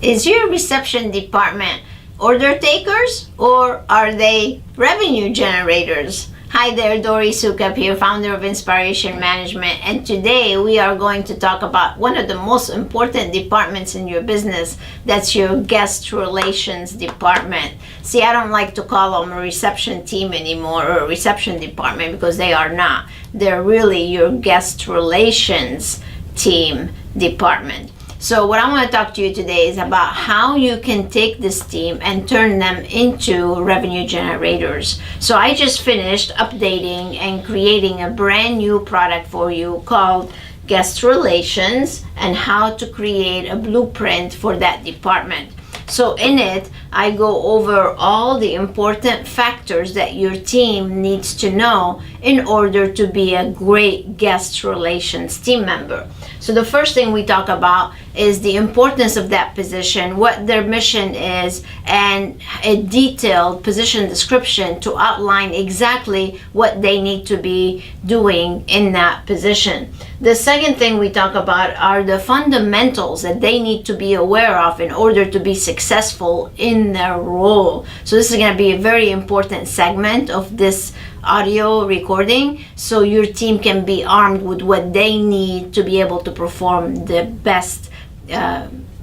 Is your reception department order takers or are they revenue generators? Hi there, Dori Soukup here, founder of InSPAration Management, and today we are going to talk about one of the most important departments in your business. That's your guest relations department. See, I don't like to call them a reception team anymore or a reception department because they are not. They're really your guest relations team department. So what I want to talk to you today is about how you can take this team and turn them into revenue generators. So I just finished updating and creating a brand new product for you called Guest Relations and how to create a blueprint for that department. So in it, I go over all the important factors that your team needs to know in order to be a great guest relations team member. So the first thing we talk about is the importance of that position, what their mission is, and a detailed position description to outline exactly what they need to be doing in that position. The second thing we talk about are the fundamentals that they need to be aware of in order to be successful in their role. So this is going to be a very important segment of this audio recording, so your team can be armed with what they need to be able to perform the best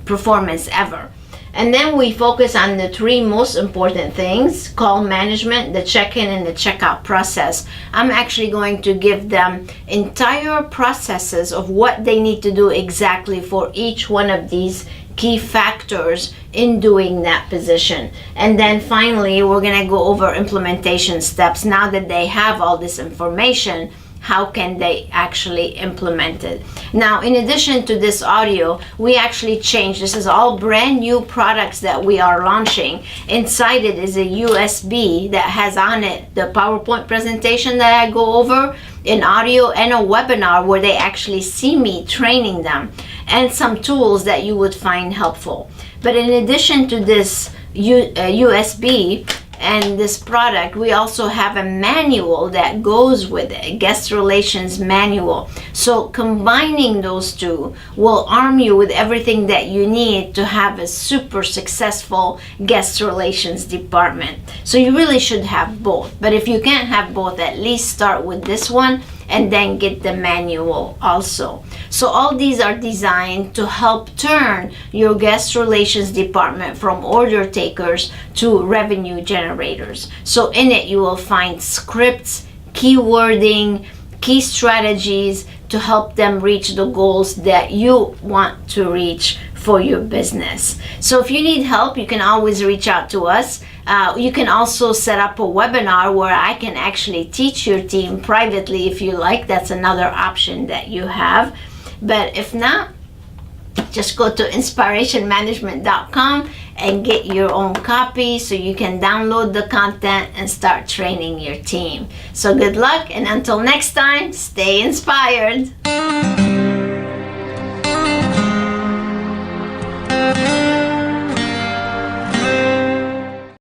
performance ever. And then we focus on the three most important things: call management, the check-in, and the checkout process. I'm actually going to give them entire processes of what they need to do exactly for each one of these key factors in doing that position. And then finally, we're going to go over implementation steps. Now that they have all this information, how can they actually implement it? Now, in addition to this audio, we actually changed. This is all brand new products that we are launching. Inside it is a USB that has on it the PowerPoint presentation that I go over in audio, and a webinar where they actually see me training them, and some tools that you would find helpful. But in addition to this USB and this product, we also have a manual that goes with it, a guest relations manual. So combining those two will arm you with everything that you need to have a super successful guest relations department. So you really should have both. But if you can't have both, at least start with this one and then get the manual also. So all these are designed to help turn your guest relations department from order takers to revenue generators. So in it, you will find scripts, keywording, key strategies to help them reach the goals that you want to reach for your business. So if you need help, you can always reach out to us. You can also set up a webinar where I can actually teach your team privately if you like. That's another option that you have. But if not, just go to InSPArationManagement.com and get your own copy so you can download the content and start training your team. So good luck, and until next time, stay inspired.